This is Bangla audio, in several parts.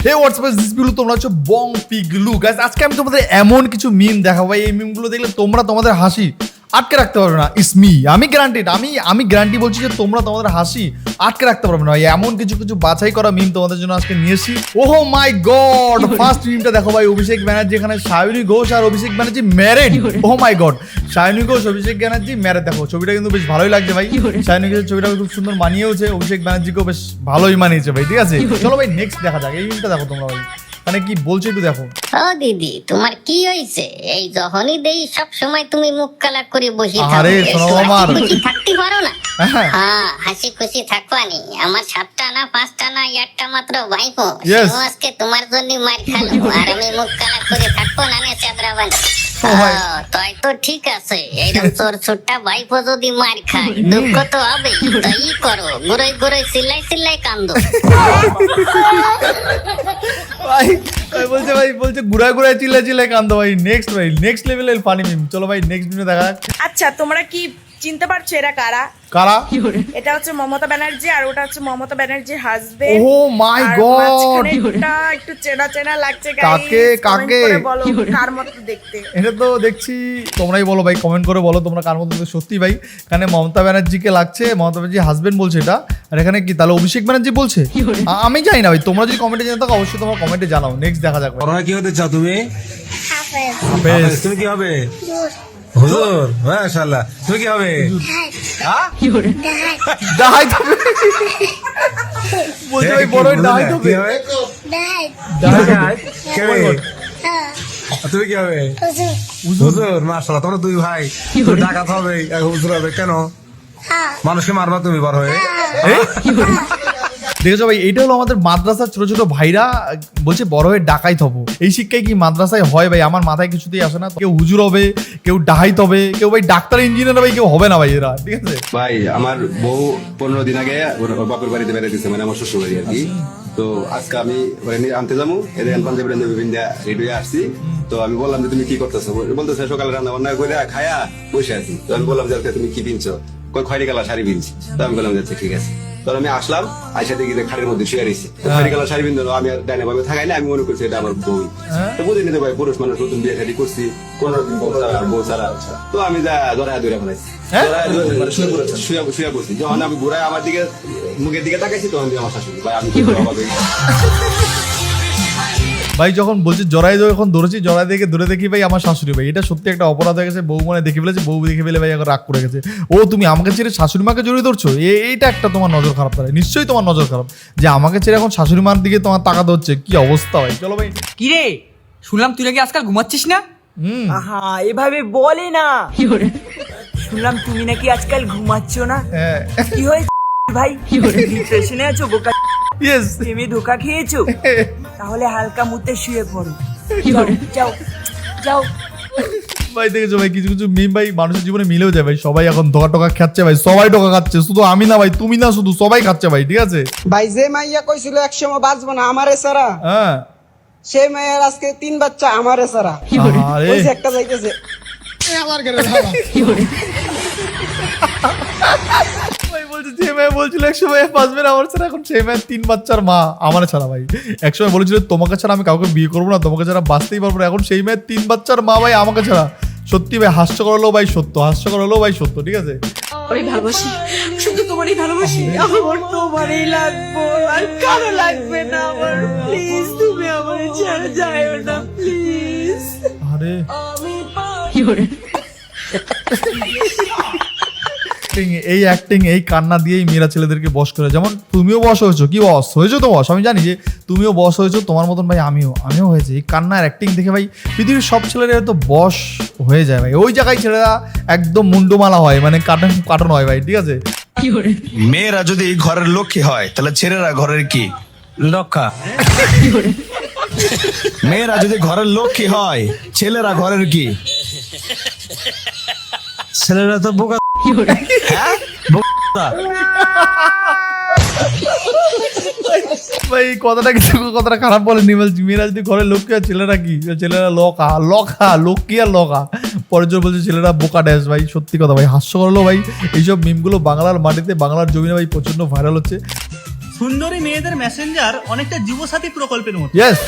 হে হোয়াটসঅ্যাপ দিস পিগলু, তোমরা হচ্ছে বং পিগলু গাইস। আজকে আমি তোমাদের এমন কিছু মিম দেখাবো ভাই, এই মিমগুলো দেখলে তোমরা তোমাদের হাসি আটকে রাখতে পারবে না। ইটস মি, আমি গ্যারান্টিড, আমি গ্যারান্টি বলছি যে তোমরা তোমাদের হাসি আটকে রাখতে পারবে না ভাই। এমন কিছু বাছাই করা মিম তোমাদের জন্য আজকে নিয়ে এসেছি। ওহো মাই গড, ফার্স্ট মিমটা দেখো ভাই। অভিষেক ব্যানার্জি, এখানে সায়নী ঘোষ আর অভিষেক ব্যানার্জি ম্যারেড। ওহো মাই গড, সায়নী ঘোষ অভিষেক ব্যানার্জি ম্যারেড। দেখো ছবিটা কিন্তু বেশ ভালোই লাগছে ভাই। সায়নী ঘোষের ছবিটা খুব সুন্দর মানিয়েওছে, অভিষেক ব্যানার্জিকেও বেশ ভালোই মানিয়েছে ভাই। ঠিক আছে, চলো ভাই নেক্সট দেখা যাক। এই মিমটা দেখো তোমরা ভাই, মানে কি বলছো একটু দেখো। ও দিদি, তোমার কি হয়েছে? এই যখনই দেই সব সময় তুমি মুখ কালা করে বসে থাকো। আরে শোনো আমার, খুশি থাকতে পারো না? হ্যাঁ হ্যাঁ, হাসি খুশি থাকবানি। আমার 7টা না 5টা না একটা মাত্র ভাইপো, Yes. সেও আজকে তোমার জন্য মার খালো। আর আমি মুখ কালা করে থাকবো না নে চাদরাবানি। ভাই। তাই তো ঠিক আছে, এইরকম তোর ছোট্টা ভাইপো যদি মার খায় দুঃখ তো হবে। তাই করো, ঘুরে ঘুরে চিল্লাই কান্দো। ভাই বলছে ঘুরায় চিল্লায় কান্দো ভাই। নেক্সট লেভেলের ফানি মিম। চলো ভাই নেক্সট মিমে দেখা যাক। আচ্ছা, তোমরা কি চিনতে পারছো এরা কারা? কারা? এটা হচ্ছে মমতা ব্যানার্জি আর ওটা হচ্ছে মমতা ব্যানার্জির হাজবেন্ড। ওহ মাই গড, একটু চেনা লাগছে। কাকে? বলো কার মতো দেখতে? এটা তো দেখছি তোমরাই বলো ভাই, কমেন্ট করে বলো তোমরা কার মতো। সত্যি ভাই, এখানে মমতা ব্যানার্জিকে লাগছে, মমতা ব্যানার্জি হাজবেন্ড বলছে এটা। আর এখানে কি তাহলে অভিষেক ব্যানার্জি বলছে? আমি জানি না ভাই, তোমরা যদি কমেন্টে জেনে থাকো অবশ্যই তোমরা কমেন্টে জানাও। নেক্সট দেখা যাক। পড়াশোনা কি হতে চাও তুমি? বেশ। তুমি কি হবে? হুজুর, মাশাআল্লাহ। তুমি কি হবে? হ্যাঁ? দাহাই তবে বলছে ভাই বড় দাহাই তবে। কি হবে? দাহাই কে হবে? আর তুমি কি হবে? হুজুর, মাশাআল্লাহ। তোমরা দুই ভাই। তুমি ডাকাত হবে, এক হুজুর হবে। কেন? মানুষকে মারবা তুমি বড় হয়ে? দেখেছো ভাই, এটা হলো আমাদের মাদ্রাসার ছোট ছোট ভাইরা বলছে বড় হয়ে ডাকাইত হবো। এই শিক্ষায় কি মাদ্রাসায় হয় ভাই? আমার মাথায় কিছুতেই আসে না। কেউ হুজুর হবে, কেউ ডাহাইত হবে, কেউ ভাই ডাক্তার ইঞ্জিনিয়ার ভাই, কেউ হবে না ভাই এরা। ঠিক আছে ভাই, আমার বউ 15 দিন আগে ওর বাপের বাড়িতে বেড়াইতেছে, মানে আমার শ্বশুর বাড়ি আর কি। তো আজকে আমি আনতে যাবো, এদের পাঞ্জাবি রেডি হয়ে আসছি। তো আমি বললাম যে তুমি কি করতেছো? বলতেছে সকালে রান্না বান্না করে খায়া বসে আছি। তো আমি বললাম যে তুমি কি কিনছো? খয়রি কালার শাড়ি কিনছি। তো আমি বললাম যে ঠিক আছে। তখন আমি আসলাম, আইসা দেখি যে খাড়ির মধ্যে শুয়ে রয়েছে। খয়রি কালার শাড়ি বিন্দু আমি ডাইনে ভাবে থাকাই না, আমি মনে করছি এটা আমার বউ। তো বুঝে নিতে ভাই, পুরুষ মানুষ নতুন বিয়ে শাড়ি করছি, কোন বউ ছাড়া। তো আমি যা জড়ায় দৌড়ে ফেলাইছি, শুয়ে পড়ছি। যখন আমি ঘুরাই আমার দিকে মুখের দিকে তাকাইছি, তখন আমার শাশুড়ি ভাই আমি ভাই যখন বলছে জড়াই যখন ধরেছি, জড়াই দেখে ধরে দেখি ভাই আমার শাশুড়ি ভাই। এটা সত্যি একটা অপরাধ হয়ে গেছে। বউ মানে দেখে ফেলেছে, বউ দেখে ফেলে ভাই এখন রাগ করে গেছে। ও তুমি আমাকে ছেড়ে শাশুড়ি মাকে জড়িয়ে ধরছো, এইটা একটা তোমার নজর খারাপ। তাহলে নিশ্চয়ই তোমার নজর খারাপ যে আমাকে ছেড়ে এখন শাশুড়ি মার দিকে তোমার তাকাতে হচ্ছে। কি অবস্থা ভাই। চলো ভাই। কি রে, শুনলাম তুই নাকি আজকাল ঘুমাচ্ছিস না? আহা, এভাবে বলে না। শুনলাম তুমি নাকি আজকাল ঘুমাচ্ছ না। হ্যাঁ কি হয়েছে ভাই? ডিপ্রেশনে আছো? বোকা ইয়েস তুমি ধোকা খেয়েছো? তাহলে হালকা মুতে শুয়ে পড়ো। যাও যাও। ভাই দেখেছো ভাই, কিছু কিছু মিম ভাই মানুষের জীবনে মিলেও যায় ভাই। সবাই এখন টোকা খাচ্ছে ভাই, সবাই টোকা খাচ্ছে। শুধু আমি না ভাই, তুমি না, শুধু সবাই খাচ্ছে ভাই। ঠিক আছে ভাই, যে মাইয়া কইছিল একসময় বাঁচবো না আমারে সারা, হ্যাঁ, সেই মাইয়ার আজকে 3 বাচ্চা আমারে সারা। আরে ওই যে একটা যাইতেছে ভাই বলছে যে মেয়ে বলছিল একসময় বাঁচবে না আমার ছাড়া, এখন সেই মেয়ে 3 বাচ্চার মা আমার ছাড়া ভাই। একসময় বলেছিল তোমাকে ছাড়া আমি কাউকে বিয়ে করবো না, তোমাকে ছাড়া বাঁচতেই পারবো না, এখন সেই মেয়ে 3 বাচ্চার মা ভাই আমাকে ছাড়া। সত্যি ভাই, হাস্যকর হলো ভাই সত্য, হাস্যকর হলো ভাই সত্য। ঠিক আছে আমি ভালোবাসি, শুধু তোমারই ভালোবাসি। আমার তোমারই লাগবো, আর কারো লাগবে না আমার। প্লিজ তুমি আমার ছেড়ে যাও না প্লিজ। আরে এই অ্যাক্টিং, এই কান্না দিয়েই মেয়েরা ছেলেদেরকে বশ করে। যেমন তুমিও বশ হয়েছো। কি বস হয়েছো তো বস, আমি জানি যে তুমিও বশ হয়েছো, তোমার মতন ভাই আমিও হয়েছি। এই কান্নার অ্যাক্টিং দেখে ভাই পৃথিবীর সব ছেলেরা তো বশ হয়ে যায় ভাই। ওই জায়গায় ছেলেরা একদম মুন্ডুমালা হয়, মানে কাটন হয় ভাই। ঠিক আছে মেয়েরা যদি ঘরের লক্ষ্মী হয় তাহলে ছেলেরা ঘরের কি? লক্ষা। মেয়েরা যদি ঘরের লক্ষ্মী হয়, ছেলেরা ঘরের কি? ছেলেরা তো বোকা। হ্যাঁ ভাই কথাটা খারাপ বলেনি। মেয়েরা যদি ঘরের লক্ষ্মী হয়, ছেলেরা কি? ছেলেরা লক্ষ্মী আর লকা। পরের জন বলছে ছেলেরা বোকা ড্যাশ। ভাই সত্যি কথা ভাই, হাস্যকর হলো ভাই। এইসব মিমগুলো বাংলার মাটিতে, বাংলার জমিনে ভাই প্রচন্ড ভাইরাল হচ্ছে। সুন্দরী মেয়েদের মেসেঞ্জার অনেকটা যুবসাথী প্রকল্পের মতো। ইয়েস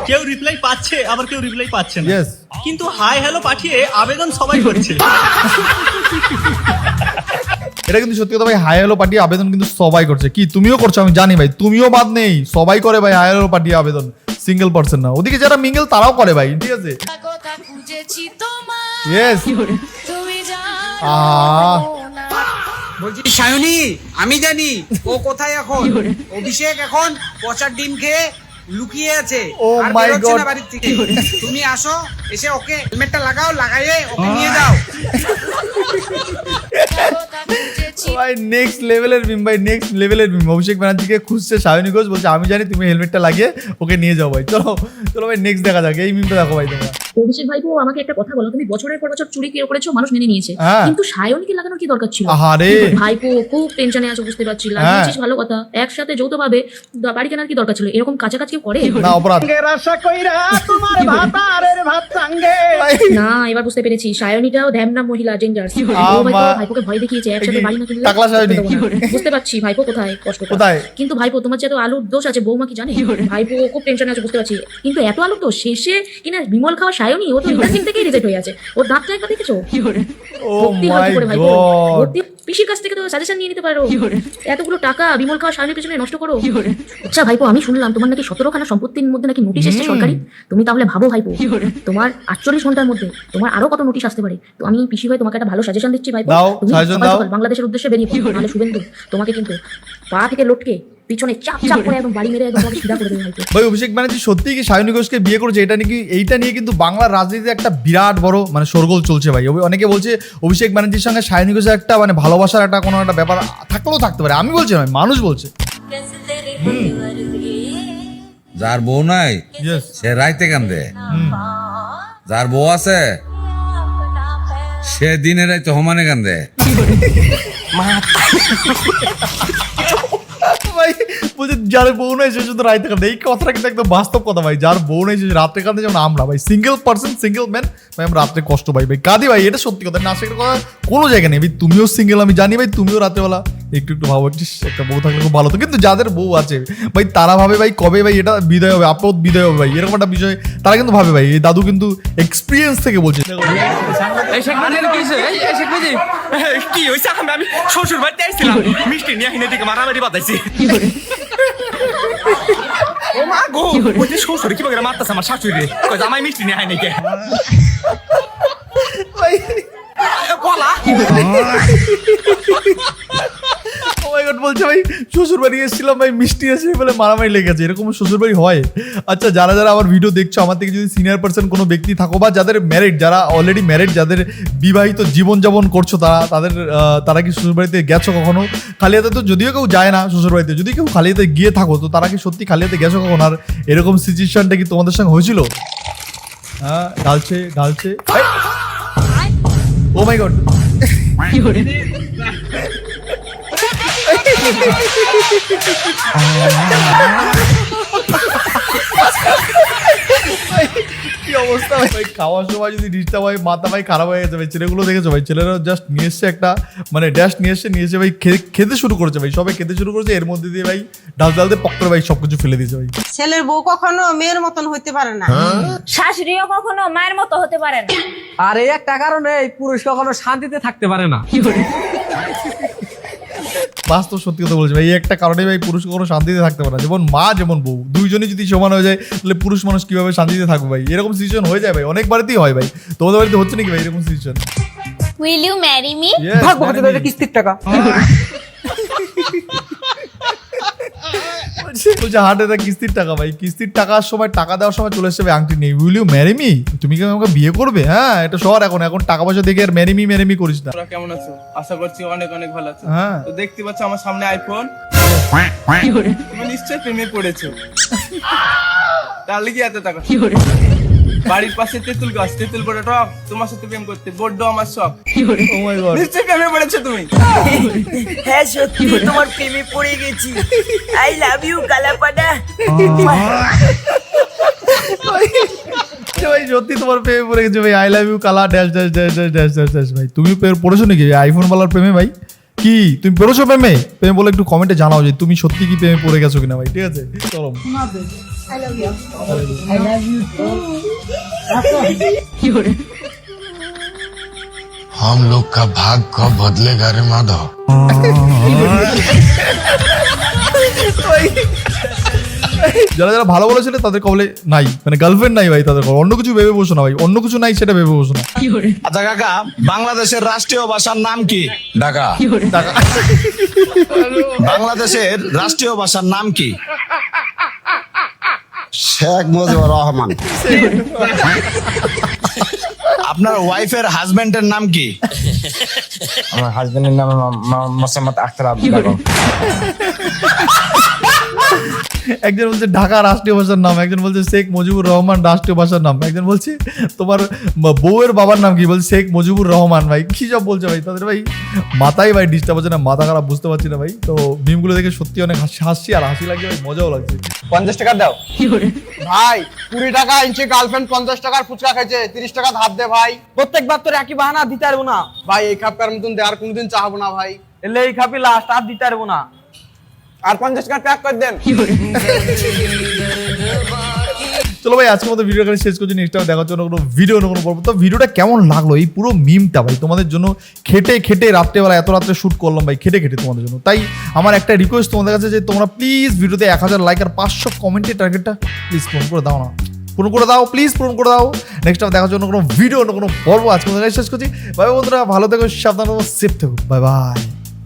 কেউ রিপ্লাই পাচ্ছে, আবার কেউ রিপ্লাই পাচ্ছে না। ইয়েস কিন্তু হাই হ্যালো পাঠিয়ে আবেদন সবাই করছে। এটা কিন্তু সত্যি কথা ভাই, হাই হ্যালো পাঠিয়ে আবেদন কিন্তু সবাই করছে। কি তুমিও করছো আমি জানি ভাই, তুমিও বাদ নেই, সবাই করে ভাই হাই হ্যালো পাঠিয়ে আবেদন, সিঙ্গেল পারসন না। ওদিকে যারা মিঙ্গেল তারাও করে ভাই, ঠিক আছে। ইয়েস বলছি সায়নী, আমি জানি ও কোথায় এখন। অভিষেক এখন পচার ডিম খেয়ে লুকিয়ে আছে, Oh আর my বেরোচ্ছে God! না বাড়ির থেকে। তুমি আসো, এসে ওকে হেলমেটটা লাগাও, লাগাইয়ে ওকে নিয়ে যাও। ভাই নেক্সট লেভেলের মিম ভাই, নেক্সট লেভেলের মিম। অভিষেক ব্যানার্জিকে খুঁজছে সায়নী ঘোষ, বলছে আমি জানি তুমি হেলমেটটা লাগিয়ে ওকে নিয়ে যাও ভাই। চলো চলো ভাই নেক্সট দেখা যাক, এই মিমটা দেখো ভাই তোমরা। অভিষেক ভাইপো আমাকে একটা কথা বলো, তুমি বছরের পর বছর চুরি করেছো, মানুষ মেনে নিয়েছে, হ্যাঁ। কিন্তু সায়নীকে লাগানোর কি দরকার ছিল? আহারে ভাইপো খুব টেনশনে আছো, বুঝতে পারছি, লাগিয়েছিস ভালো কথা, একসাথে যৌথভাবে বাড়ি কেনার কি দরকার ছিল? এরকম কাছাকাছি কেউ করে না, অপরাধ। না, এবার বুঝতে পেরেছি, সায়নীটাও ধ্যামনা মহিলা, ডেঞ্জার। ভাইপোকে ভয় দেখিয়েছে, একসাথে বাড়ি না কিনলে টাকলা সায়নী। বুঝতে পারছি ভাইপো কোথায় কষ্ট কোথায়? কিন্তু ভাইপো তোমার যে এত আলুর দোষ আছে, বৌমা কি জানে? ভাইপো খুব টেনশনে আছে, বুঝতে পারছি, কিন্তু এত আলুর দোষ শেষে কিনা বিমল খাওয়া সায়নী, ও তো ইন্টারভিউ থেকেই রিজেক্ট হয়ে আছে। ওর দাঁতটা একবার দেখেছো? ও ভক্তি মাই হয়তো করে ভাইপো, গড। ভক্তি পিসির কাছ থেকে তো সাজেশন নিয়ে নিতে পারো। এতগুলো টাকা বিমল খাওয়া সায়নীর পেছনে নষ্ট করো। আচ্ছা ভাইপো, আমি শুনলাম তোমার নাকি 17খানা সম্পত্তির মধ্যে নাকি নোটিশ এসেছে সরকারি। তুমি তাহলে ভাবো ভাইপো, তোমার 48 ঘন্টার মধ্যে তোমার আরো কত নোটিশ আসতে পারে। তো আমি পিসি ভাই তোমাকে একটা ভালো সাজেশন দিচ্ছি ভাইপো, দাও, তুমি সাজেশন সকাল দাও। সকাল বাংলাদেশের উদ্দেশ্যে বেরিয়ে পড়ো, নাহলে শুভেন্দু তোমাকে কিন্তু পা থেকে লটকে পিছনে চাপ চাপ করে একদম বাড়ি মেরে একদম তোমাকে সিধা করে দেবে ভাইপো। ভাই অভিষেক ব্যানার্জি সত্যি কি সায়নী ঘোষকে বিয়ে করেছে? এইটা নিয়ে কিন্তু বাংলার রাজনীতিতে একটা বিরাট বড় মানে শোরগোল চলছে ভাই। অনেকে বলছে অভিষেক ব্যানার্জির সঙ্গে সায়নী ঘোষের একটা মানে ভালোবাসার একটা কোনো একটা ব্যাপার থাকলেও থাকতে পারে। আমি বলছি ভাই, মানুষ বলছে। যার বউ নাই সে রাইতে কান্দে, যার বউ আছে সে দিনে রাইতে সমানে কান্দে। ভাই বলছে যার বউ নেই সে শুধু রাইতে কাঁদে। এই কথাটা কিন্তু একদম বাস্তব কথা ভাই। যার বউ নেই সে রাত্রে কাঁদে, যেমন আমরা ভাই সিঙ্গেল পার্সন, সিঙ্গেল ম্যান ভাই, আমরা রাত্রে কষ্ট পাই ভাই, কাঁদি ভাই। এটা সত্যি কথা, না সেটা কথা কোনো জায়গায় নেই ভাই। তুমিও সিঙ্গেল আমি জানি ভাই, তুমিও রাত্রেবেলা একটু ভাবো একটা বউ থাকলে খুব ভালো হতো। কিন্তু যাদের বউ আছে ভাই তারা ভাবে ভাই কবে ভাই এটা বিদায় হবে, আপদ বিদায় হবে ভাই, এরকম একটা বিষয় তারা কিন্তু ভাবে ভাই। এই দাদু কিন্তু এক্সপিরিয়েন্স থেকে বলছে। কি হয়েছে? আমি শ্বশুর বাড়িতে আইছিলাম, মিষ্টি নিয়ে হিনে দিকে মারামারি বাঁধাইছি। ও মা গো, বলছি শ্বশুর কি বলে মারতেছে আমার শাশুড়ি, জামাই মিষ্টি নিয়ে হয় নাকি বলা। ও মাই গড, বলছে ভাই শ্বশুর বাড়ি এসেছিলাম ভাই, মিষ্টি এসে বলে মারামারি লেগেছে। এরকম শ্বশুর বাড়ি হয়? আচ্ছা, যারা যারা আমার ভিডিও দেখছো, আমার থেকে যদি সিনিয়র পার্সন কোনো ব্যক্তি থাকো বা যাদের ম্যারিড, যারা অলরেডি ম্যারিড, যাদের বিবাহিত জীবনযাপন করছো, তারা কি শ্বশুর বাড়িতে গেছো কখনো? খালি হাতে তো যদিও কেউ যায় না শ্বশুর বাড়িতে, যদি কেউ খালি হাতে গিয়ে থাকো তো তারা কি সত্যি খালি হাতে গেছো কখন? আর এরকম সিচুয়েশনটা কি তোমাদের সঙ্গে হয়েছিল? হ্যাঁ, ঢালছে। ও মাই গড, কি অবস্থা ভাই। খাওয়ার সময় যদি ডিস্টার্ব হয়, মাথা ভাই খারাপ হয়ে গেছে ভাই। ছেলেগুলো দেখেছো ভাই, ছেলেরা জাস্ট নিয়ে এসছে একটা মানে ড্যাশ নিয়ে এসে ভাই খেতে শুরু করেছে ভাই। সবাই খেতে শুরু করেছে, এর মধ্যে দিয়ে ভাই ডালতে পক্কর ভাই সবকিছু ফেলে দিয়েছে ভাই। ছেলের বউ কখনো মেয়ের মতন হইতে পারে না, শাশুড়িও কখনো মায়ের মতো হতে পারে না। আর এই একটা কারণে এই পুরুষ কখনো শান্তিতে থাকতে পারে না। বাস্তব সত্যি কথা বলছি ভাই, এই একটা কারণে ভাই পুরুষ কখনো শান্তিতে থাকতে পারে না। যেমন মা যেমন বউ, দুইজনই যদি সমান হয়ে যায় তাহলে পুরুষ মানুষ কিভাবে শান্তিতে থাকবে ভাই? এরকম সিচুয়েশন হয়ে যায় ভাই, অনেক বাড়িতেই হয় ভাই। তোমাদের বাড়িতে হচ্ছে নাকি ভাই এরকম situation? Will you marry me? কিস্তির টাকা বলছে হার্ট অ্যাটাক, কিস্তির টাকা ভাই। কিস্তির টাকার সময়, টাকা দেওয়ার সময় চলে এসছে ভাই আংটি নেই। Will you marry me? তুমি কি আমাকে বিয়ে করবে? হ্যাঁ, এটা শহর এখন টাকা পয়সা দেখে আর ম্যারি মি করিস না। তোমরা কেমন আছো? আশা করছি অনেক অনেক ভালো আছো। হ্যাঁ, তো দেখতে পাচ্ছ আমার সামনে আইফোন, তুমি নিশ্চয়ই প্রেমে পড়েছো, তাহলে কি এত টাকা? বাড়ির পাশে তেঁতুল গাছ, তেঁতুল বড় টক, তোমার সাথে প্রেম করতে বড্ড আমার শখ। ও মাই গড, নিশ্চয়ই প্রেমে পড়েছো তুমি। হ্যাঁ সত্যি তোমার প্রেমে পড়ে গেছি। আই লাভ ইউ কালাপাডা। ভাই সত্যি তোমার প্রেমে পড়ে গেছে ভাই। আই লাভ ইউ কালা dash dash dash dash dash dash dash ভাই। তুমি পড়েছো নাকি আইফোন ওয়ালার প্রেমে ভাই? কি তুমি পড়েছো প্রেমে? প্রেমে বলে একটু কমেন্টে জানাও যে তুমি সত্যি কি প্রেমে পড়ে গেছো কিনা ভাই, ঠিক আছে? চলো। हम लोग का भाग कब बदलेगा रे माधव? যারা যারা ভালো বলেছিল তাদের কবলে নাই, মানে গার্লফ্রেন্ড নাই ভাই, তাদের কবলে অন্য কিছু ভেবে বসো না ভাই, অন্য কিছু নাই সেটা ভেবে বসো না। আচ্ছা কাকা, বাংলাদেশের রাষ্ট্রীয় ভাষার নাম কি? ঢাকা। বাংলাদেশের রাষ্ট্রীয় ভাষার নাম কি? শেখ মুজিবুর রহমান। আপনার ওয়াইফের হাজবেন্ডের নাম কি? আমার হাজবেন্ডের নাম মোসাম্মদ আখতার আব্দুল বেগম। একজন বলছে ঢাকা রাষ্ট্রীয় ভাষার নাম, একজন বলছে শেখ মুজিবুর রহমান রাষ্ট্রীয় ভাষার নাম, একজন বলছে তোমার বউয়ের বাবার নাম কি, বলছে শেখ মুজিবুর রহমান। ভাই কি সব বলছে ভাই, তাদের ভাই মাথায় ভাই ডিস্টার্ব হচ্ছে না, মাথা খারাপ, বুঝতে পারছি না ভাই। তো মিমগুলো দেখে সত্যি অনেক হাসি আর হাসি লাগছে ভাই, মজাও লাগছে। 50 টাকা দাও ভাই 20 টাকা ইঞ্চি গার্লফ্রেন্ড 50 টাকার ফুচকা খাইছে, 30 টাকা ধার দে ভাই। প্রত্যেকবার তোর একই বাহানা দিতে পারবো না ভাই, এই খাপকার মতন দে, আর কোনদিন চাহাবো না ভাই। এলে এই খাপি লাস্ট, আর দিতে পারবো না। আর 50 টাকা প্যাক করে দেন। চলো ভাই আজকের মতো ভিডিও শেষ করছি, নেক্সট টাইম দেখার জন্য কোনো ভিডিও কোনো পর্ব। তো ভিডিওটা কেমন লাগলো, এই পুরো মিমটা ভাই তোমাদের জন্য খেটে খেটে রাত্রেবেলা এত রাত্রে শ্যুট করলাম ভাই, খেটে খেটে তোমাদের জন্য। তাই আমার একটা রিকোয়েস্ট তোমাদের কাছে যে তোমরা প্লিজ ভিডিওতে 1000 লাইক আর 500 কমেন্টের টার্গেটটা প্লিজ পূরণ করে দাও না, পূরণ করে দাও প্লিজ, পূরণ করে দাও। নেক্সট টাইম দেখার জন্য কোনো ভিডিও কোনো পর্ব আজকে শেষ করছি। ভাই বন্ধুরা ভালো থেকো, সাবধান, সেফ থেকো, বাই বাই।